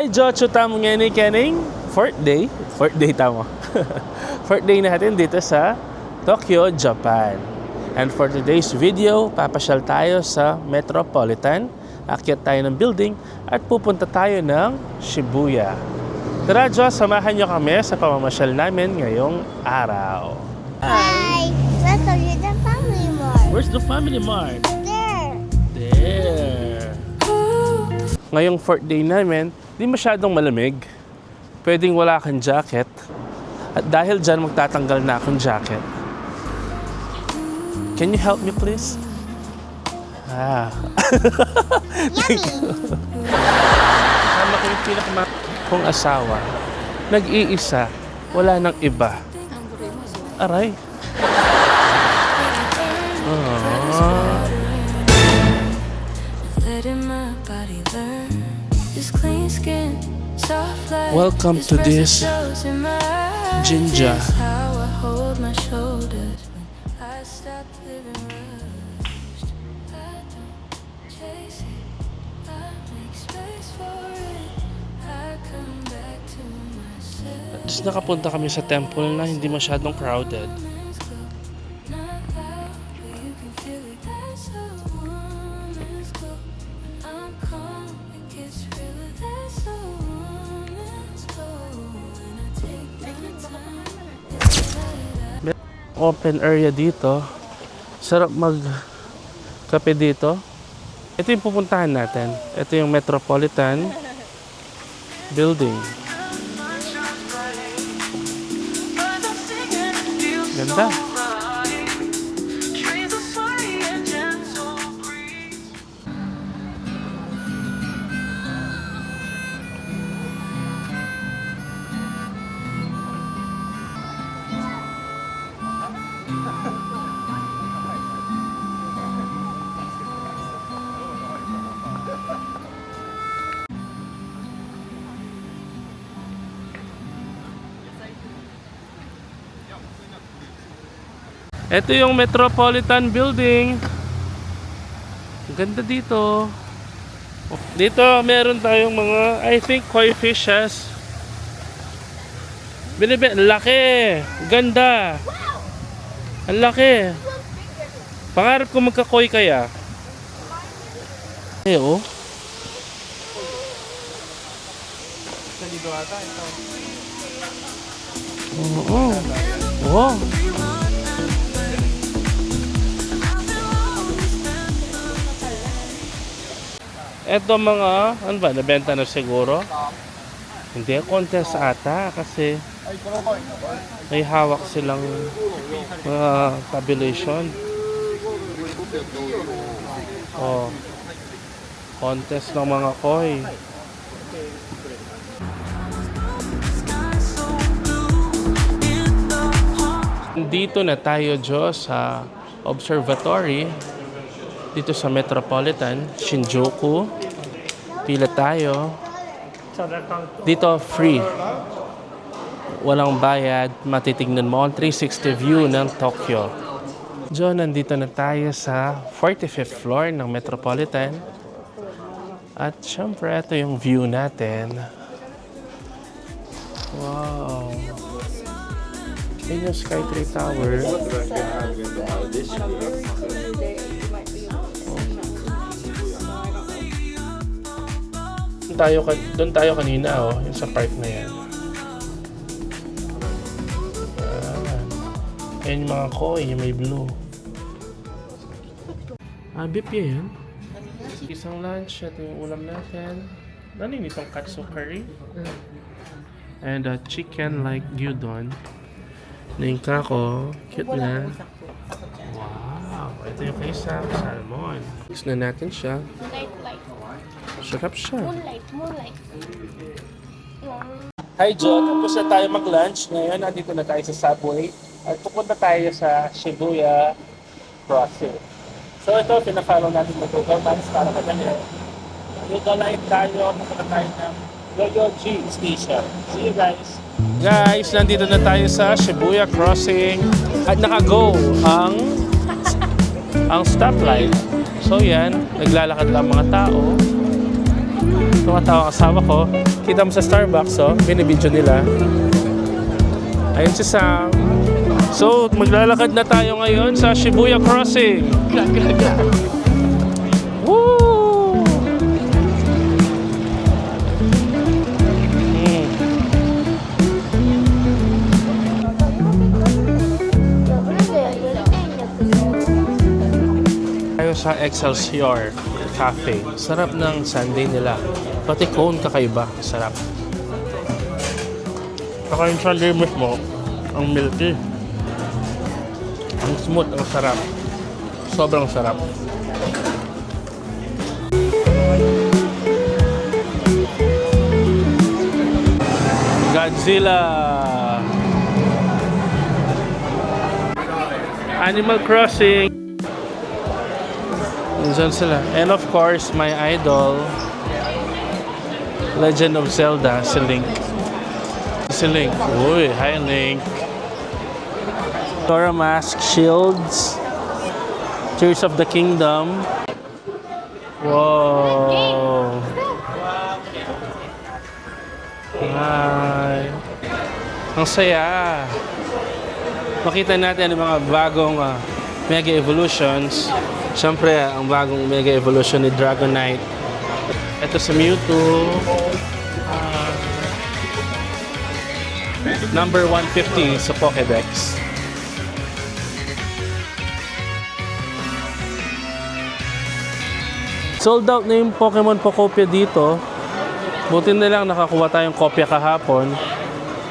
Ay, Jocho, tamo nga ni Kening. Fourth day tamo. Fourth day natin dito sa Tokyo, Japan. And for today's video, papasyal tayo sa Metropolitan. Akyat tayo ng building at pupunta tayo ng Shibuya. Tara, Jo, samahan nyo kami sa pamamasyal namin ngayong araw. Hi! Let's go to the family mart. Where's the family mart? There. Ngayong fourth day namin, di masyadong malamig. Pwedeng wala kang jacket. At dahil dyan, magtatanggal na akong jacket. Can you help me, please? Thank you. Kasama ko yung kong asawa. Nag-iisa. Wala nang iba. Aray. Welcome to this Jinja. Tapos nakapunta kami sa temple na hindi masyadong crowded. Open area dito. Sarap mag-kape dito. Ito yung pupuntahan natin. Ito yung Metropolitan Building. Ganda. Ito yung Metropolitan Building. Ang ganda dito. Dito meron tayong mga, I think, koi fishes. Ang laki. Ganda. Ang laki. Pangarap ko magka-koi kaya. Oh. Oo. Wow. Eto mga, ano ba, nabenta na siguro? Hindi, contest ata kasi may hawak silang mga tabulation. Oh, contest ng mga koi. Dito na tayo, Jo, sa observatory. Dito sa Metropolitan, Shinjuku. Pila tayo. Dito free. Walang bayad. Matitignan mo ang 360 view ng Tokyo. Jo, nandito na tayo sa 45th floor ng Metropolitan. At syempre, ito yung view natin. Wow. Yun yung Skytree Tower. Doon tayo kanina, oh, yung sa park na yan. Ayan yung mga koi, yung may blue. Beef yan. Isang lunch, ito yung ulam natin. Ano yun, itong katsu curry? And chicken like gyudon. Na yung kako, cute na. Wow, ito yung kaysa, salmon. Mix na natin siya. Sarap siya. Moonlight. Hi Jo, tapos na tayo mag-lunch. Ngayon, nandito na tayo sa subway. At pupunta tayo sa Shibuya Crossing. So ito, pinafollow natin ng Google Maps para madali. Google Live tayo, pupunta tayo ng Yoyogi Station. See you guys! Guys, nandito na tayo sa Shibuya Crossing. At naka-go ang stoplight. So yan, naglalakad lang mga tao. Tumatawa ang asawa ko. Kita mo sa Starbucks, oh. Binibidyo nila. Ayun si Sam. So, maglalakad na tayo ngayon sa Shibuya Crossing. Woo! Tayo sa Excelsior Cafe. Sarap ng sundae nila. Pati cone kakaiba. Sarap. Saka yung sundae mismo, ang milky. Ang smooth, ang sarap. Sobrang sarap. Godzilla! Animal Crossing! Diyan sila. And of course, my idol, Legend of Zelda, si Link. Si Link. Uy, hi Link. Dora Mask, Shields, Tears of the Kingdom. Wow. Hi. Ang saya. Makita natin ang mga bagong Mega Evolutions. Siyempre, ang bagong Mega Evolution ni Dragonite. Ito sa Mewtwo. Number 150 sa Pokédex. Sold out na yung Pokemon Pokopia dito. Buti na lang nakakuha tayong kopya kahapon.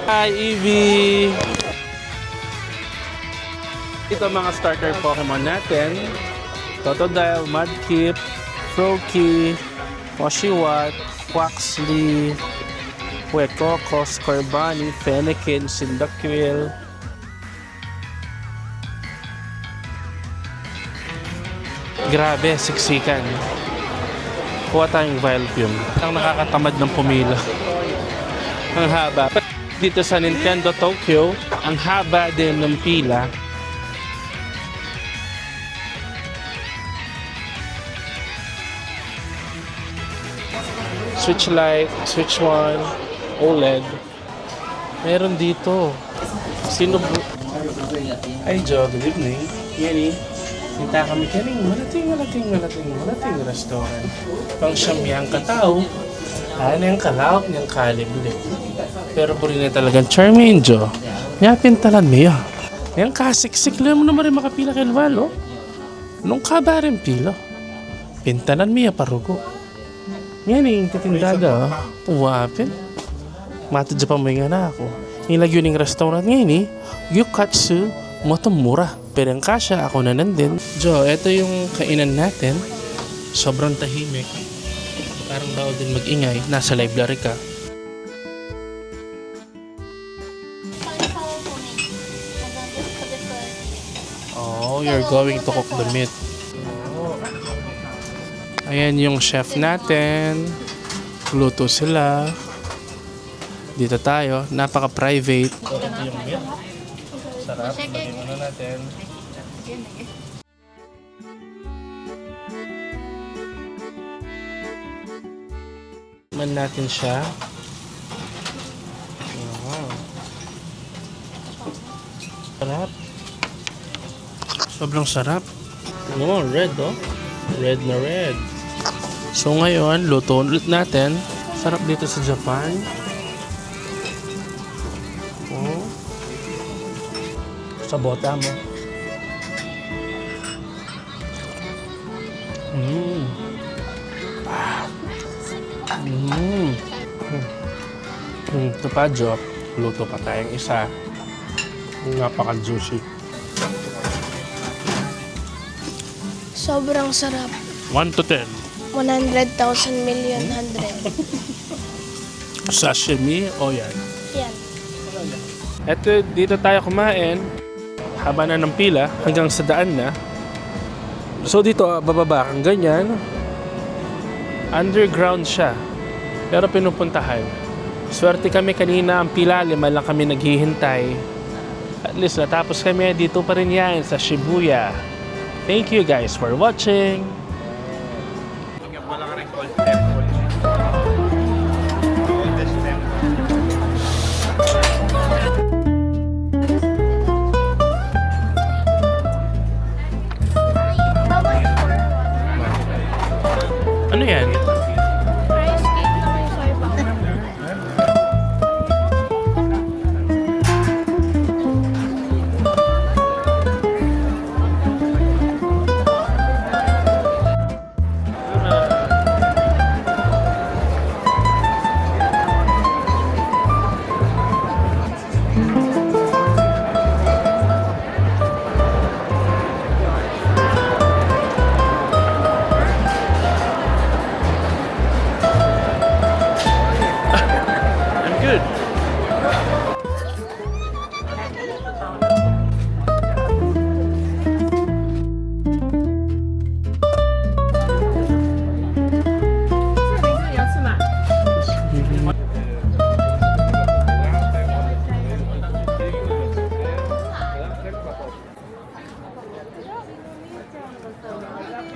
Hi, Eevee! Ito mga starter Pokemon natin. Totodile, Mudkip, Froakie, Oshawott, Quaxly, Fuecoco, Scorbunny, Fennekin, Cyndaquil. Grabe, siksikan. Kuha tayong Vileplume. Ang nakakatamad ng pumila. Ang haba. Dito sa Nintendo Tokyo, ang haba din ng pila. Switch Lite, Switch 1, OLED. Meron dito. Sino po? Ay, Jo, good evening. Yanni, kita kami kaning malating restaurant. Pang siyam katao. Ano yung kalawak niyang kalibli. Pero po rin na talagang charming, Jo. Yapintalan niya. Yung kasiksik lang mo naman rin makapila kay Valo. Nung kabareng pilo. Pintalan niya parugo. Yan yung titindaga. Wapin. Matadya pa mo yung na ako. Yung lagyo ng restaurant ngayon Gyukatsu Motomura. Pero ang kasya, ako na nandin. Jo, eto yung kainan natin. Sobrang tahimik. Parang bawal din mag-ingay. Nasa library ka. Oh, you're going to cook the meat. Ayan yung chef natin. Luto sila. Dito tayo. Napaka-private. Ito yung meat. Sarap. Lagyan muna natin. Man natin siya. Wow. Sarap. Sobrang sarap. Oh, red Red na red. So ngayon, luto ulit natin. Sarap dito sa Japan. Oh. Sa bota mo. Ito pa, Jo. Luto pa tayong isa. Napaka-juicy. Sobrang sarap. 1 to 10. 100,000 million 100. Sashimi o yan? Yan. Eto, dito tayo kumain. Haba na ng pila hanggang sa daan na. So dito, bababa kang ganyan. Underground siya. Pero pinupuntahan. Swerte kami kanina, ang pila, 5 lang kami naghihintay. At least natapos kami, dito pa rin yan sa Shibuya. Thank you guys for watching. Wala ka rin call temple.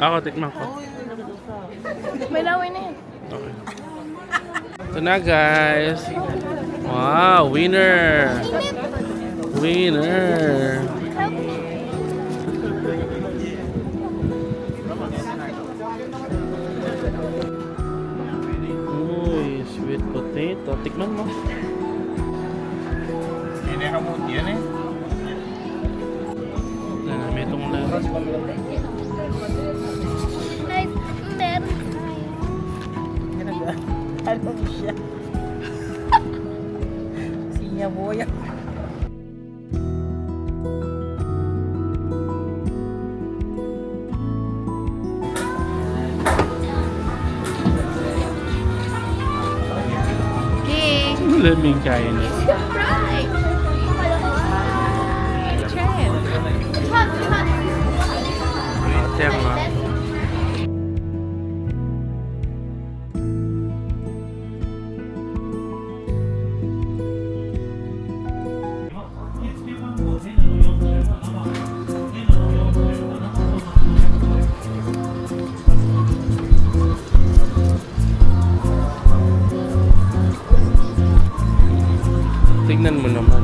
Ako, tikman ko. May laway na yan. Okay. Ito na guys. Wow, winner! Winner! Uy, sweet potato. Tikman mo. Ini kamu dia nih. May itong lang. May meron tayo. Ano siya? Siya boya. Okay. Laming kain. Try. Try it. Tiyak nga. Tignan mo naman.